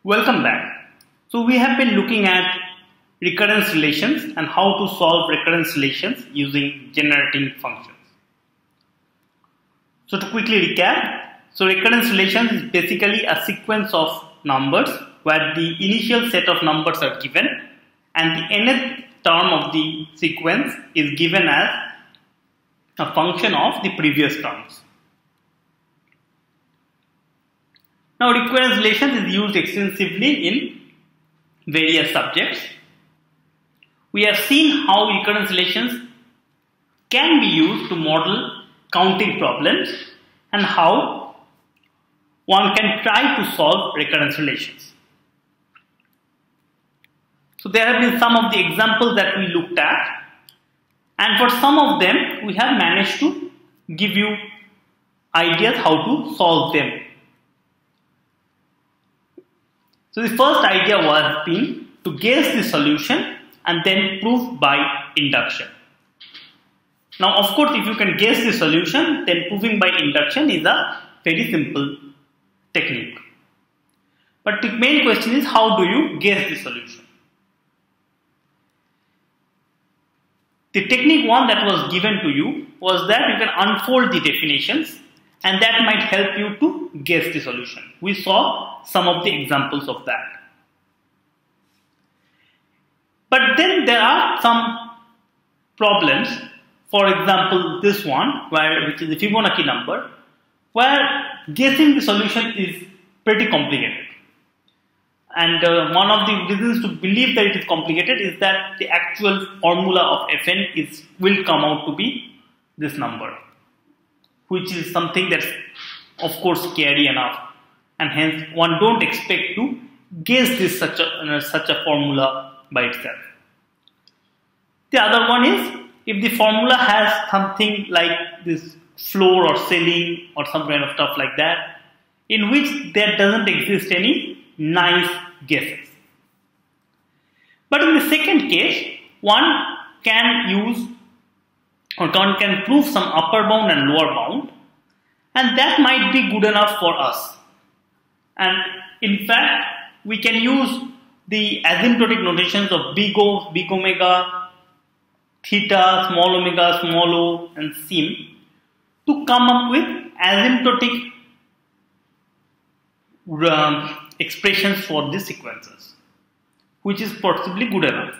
Welcome back. So we have been looking at recurrence relations and how to solve recurrence relations using generating functions. So to quickly recap, so recurrence relations is basically a sequence of numbers where the initial set of numbers are given and the nth term of the sequence is given as a function of the previous terms. Now, recurrence relations is used extensively in various subjects. We have seen how recurrence relations can be used to model counting problems and how one can try to solve recurrence relations. So there have been some of the examples that we looked at, and for some of them we have managed to give you ideas how to solve them. So the first idea was to guess the solution and then prove by induction. Now, of course, if you can guess the solution, then proving by induction is a very simple technique. But the main question is, how do you guess the solution? The technique one that was given to you was that you can unfold the definitions and that might help you to guess the solution. We saw some of the examples of that. But then there are some problems. For example, this one, which is the Fibonacci number, where guessing the solution is pretty complicated. And one of the reasons to believe that it is complicated is that the actual formula of Fn will come out to be this number, which is something that's of course scary enough, and hence one don't expect to guess this such a formula by itself. The other one is if the formula has something like this floor or ceiling or some kind of stuff like that, in which there doesn't exist any nice guesses. But in the second case, one can use or one can prove some upper bound and lower bound, and that might be good enough for us. And in fact, we can use the asymptotic notations of big O, big omega, theta, small omega, small o, and sim to come up with asymptotic expressions for these sequences, which is possibly good enough.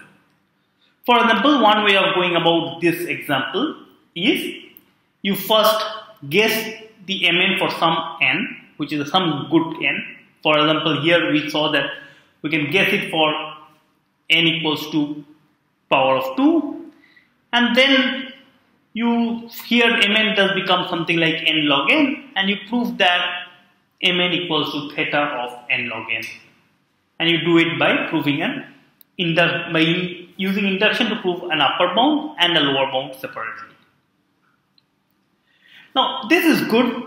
For example, one way of going about this example is you first guess the mn for some n, which is some good n. For example, here we saw that we can guess it for n equals to power of 2, and then here mn does become something like n log n, and you prove that mn equals to theta of n log n, and you do it by proving using induction to prove an upper bound and a lower bound separately. Now, this is good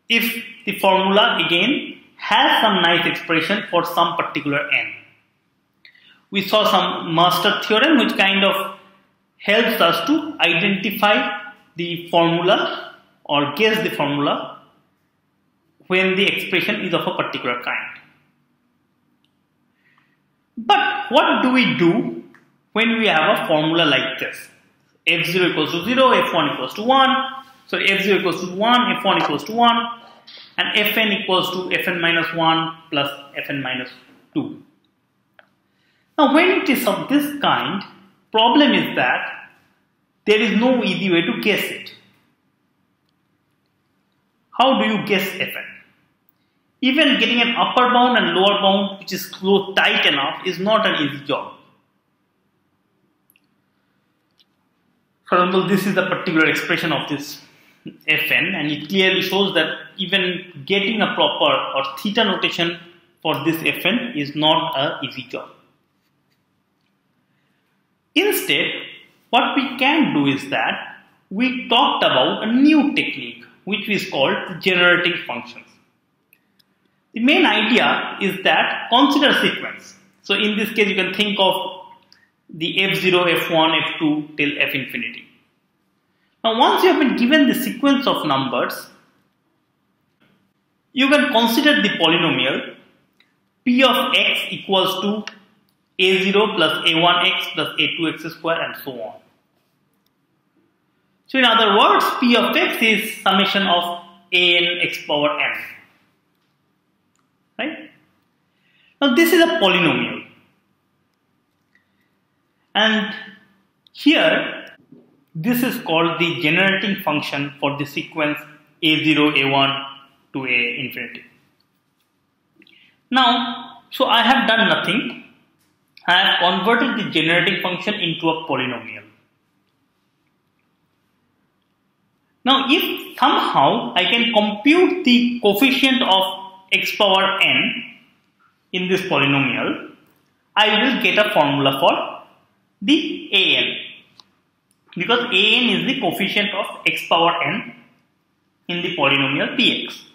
if the formula again has some nice expression for some particular n. We saw some master theorem which kind of helps us to identify the formula or guess the formula when the expression is of a particular kind. But what do we do when we have a formula like this? F0 equals to 0, F1 equals to 1. So F0 equals to 1, F1 equals to 1, and Fn equals to Fn minus 1 plus Fn minus 2. Now, when it is of this kind, problem is that there is no easy way to guess it. How do you guess Fn? Even getting an upper bound and lower bound which is close tight enough is not an easy job. For example, this is the particular expression of this Fn, and it clearly shows that even getting a proper or theta notation for this Fn is not an easy job. Instead, what we can do is that we talked about a new technique which is called generating functions. The main idea is that consider sequence. So in this case, you can think of the F0, F1, F2 till F infinity. Now, once you have been given the sequence of numbers, you can consider the polynomial P of x equals to a0 plus a1x plus a2x square and so on. So in other words, P of x is summation of an x power n. Right? Now this is a polynomial. And here, this is called the generating function for the sequence a0, a1 to a infinity. Now, so I have done nothing. I have converted the generating function into a polynomial. Now, if somehow I can compute the coefficient of x power n in this polynomial, I will get a formula for the an, because an is the coefficient of x power n in the polynomial px.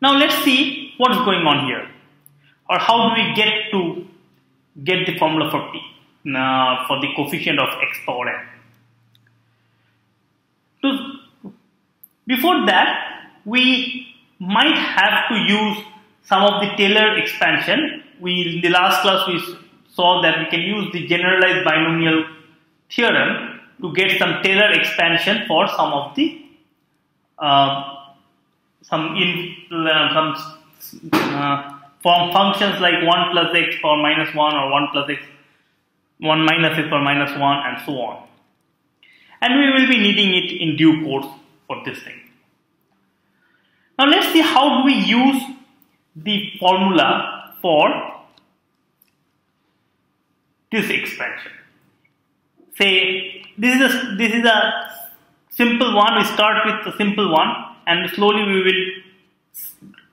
Now let's see what is going on here, or how do we get the formula for p for the coefficient of x power n. So before that, we might have to use some of the Taylor expansion. In the last class we saw that we can use the generalized binomial theorem to get some Taylor expansion for some of the from functions like 1 plus x power minus 1 or 1 plus x 1 minus x power minus 1 and so on. And we will be needing it in due course for this thing. Now let's see how do we use the formula for this expansion. Say this is a simple one. We start with a simple one, and slowly we will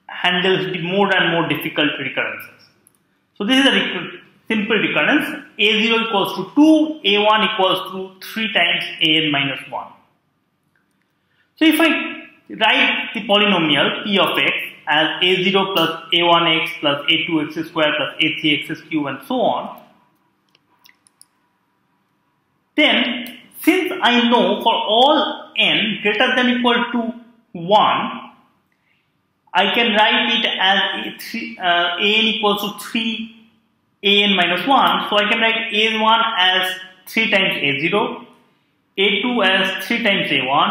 handle the more and more difficult recurrences. So this is a simple recurrence. a0 equals to 2, a1 equals to 3 times an minus 1. So if I write the polynomial p of x as a0 plus a1x plus a2x square plus a3x cube and so on, then since I know for all n greater than or equal to 1, I can write it as an equals to 3 an minus 1. So I can write a1 as 3 times a0, a2 as 3 times a1,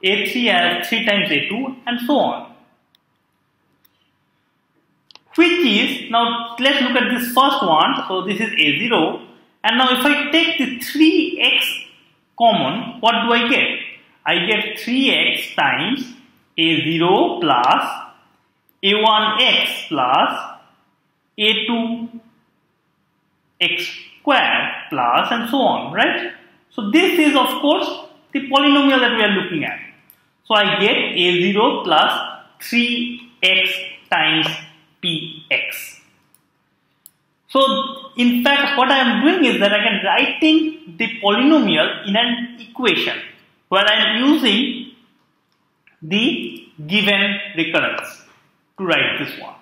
a3 as 3 times a2 and so on. Which is, now let's look at this first one. So this is a0, and now if I take the 3x common, what do I get? I get 3x times a0 plus a1x plus a2x squared plus and so on, right? So this is of course the polynomial that we are looking at. So I get a0 plus 3x times px. So in fact what I am doing is that I am writing the polynomial in an equation where I am using the given recurrence to write this one,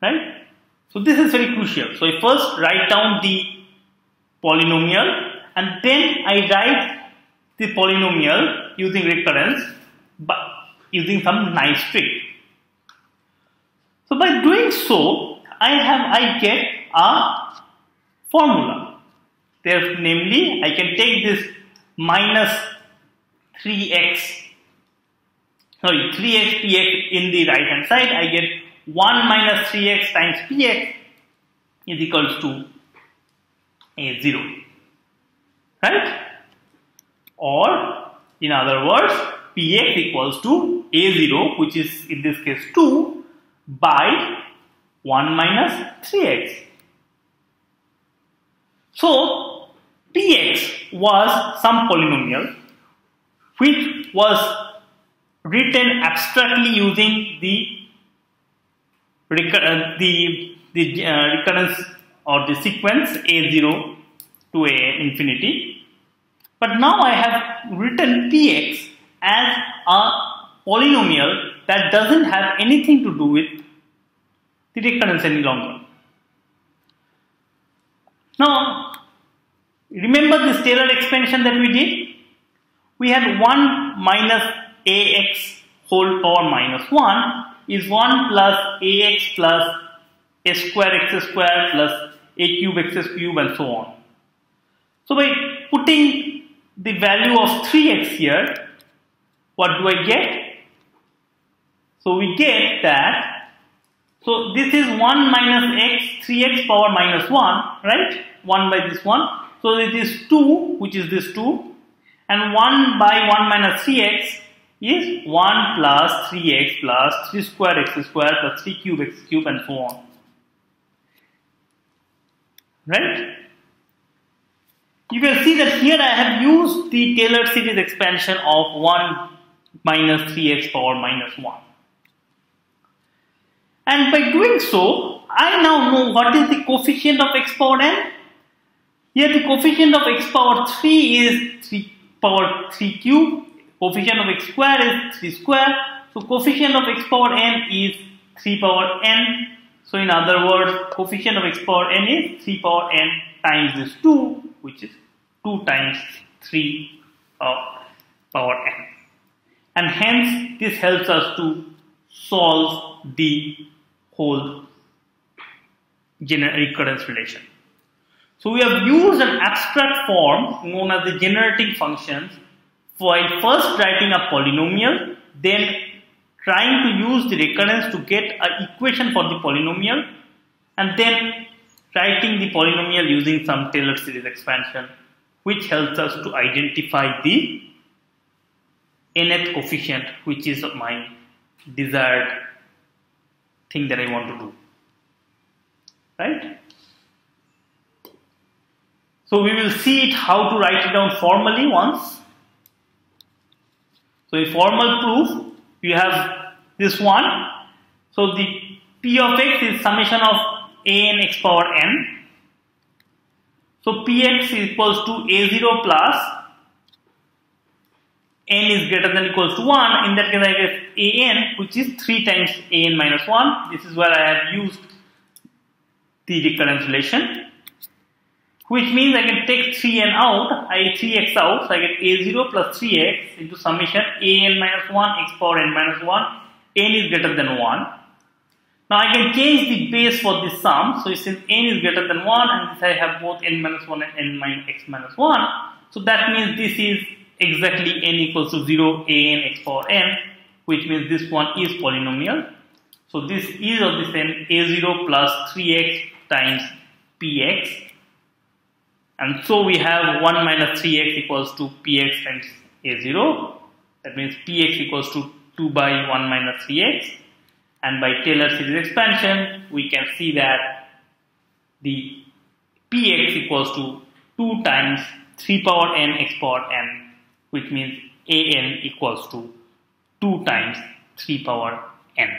right? So this is very crucial. So I first write down the polynomial and then I write the polynomial using recurrence but using some nice trick. So by doing so, I get a formula. Namely, I can take this minus 3x px in the right hand side. I get 1 minus 3x times px is equals to a0, right? Or in other words, px equals to a0, which is in this case 2 by 1 minus 3x. So px was some polynomial which was written abstractly using the recurrence or the sequence a0 to a infinity. But now I have written px as a polynomial that doesn't have anything to do with the recurrence any longer. Now, remember this Taylor expansion that we did? We had 1 minus ax whole power minus 1 is 1 plus ax plus a square x square plus a cube x cube and so on. So by putting the value of 3x here, what do I get? So we get that, so this is 1 minus x, 3x power minus 1, right? 1 by this one. So it is 2, which is this 2, and 1 by 1 minus 3x is 1 plus 3x plus 3 square x square plus 3 cube x cube and so on. Right? You can see that here I have used the Taylor series expansion of 1 minus 3x power minus 1. And by doing so, I now know what is the coefficient of x power n. Here the coefficient of x power 3 is 3 power 3 cube. Coefficient of x square is 3 square. So coefficient of x power n is 3 power n. So in other words, coefficient of x power n is 3 power n times this 2, which is 2 times 3 power n. And hence this helps us to solve the whole recurrence relation. So we have used an abstract form known as the generating functions while first writing a polynomial, then trying to use the recurrence to get an equation for the polynomial, and then writing the polynomial using some Taylor series expansion, which helps us to identify the nth coefficient, which is my desired thing that I want to do. Right? So we will see it how to write it down formally once. So a formal proof, you have this one. So the p of x is summation of a n x power n. So px is equals to a0 plus n is greater than or equals to 1. In that case I get an, which is 3 times an minus 1. This is where I have used the recurrence relation, which means I can take 3n out, 3x out, so I get a0 plus 3x into summation an minus 1 x power n minus 1, n is greater than 1. Now I can change the base for this sum, so since n is greater than 1 and this I have both n minus 1 and n minus x minus 1, so that means this is exactly n equals to 0 an x power n, which means this one is polynomial. So this is of this n a0 plus 3x times px. And so we have 1 minus 3x equals to px times a0. That means px equals to 2 by 1 minus 3x. And by Taylor series expansion, we can see that the px equals to 2 times 3 power n x power n, which means an equals to 2 times 3 power n.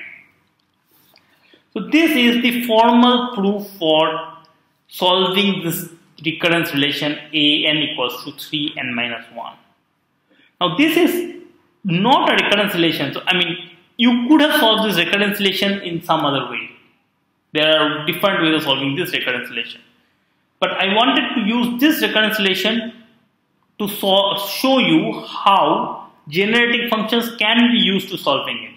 So this is the formal proof for solving this recurrence relation an equals to 3n minus 1. Now this is not a recurrence relation. So I mean, you could have solved this recurrence relation in some other way. There are different ways of solving this recurrence relation. But I wanted to use this recurrence relation to show you how generating functions can be used to solving it.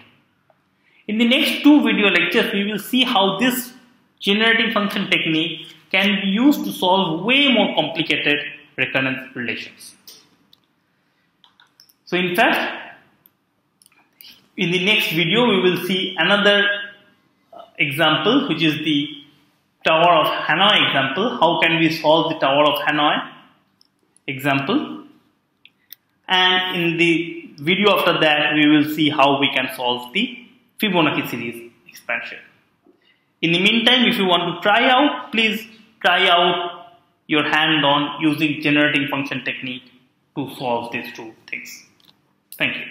In the next 2 video lectures, we will see how this generating function technique can be used to solve way more complicated recurrence relations. So in fact, in the next video we will see another example, which is the Tower of Hanoi example. How can we solve the Tower of Hanoi example? And in the video after that, we will see how we can solve the Fibonacci series expansion. In the meantime, if you want to try out, please try out your hand on using generating function technique to solve these 2 things. Thank you.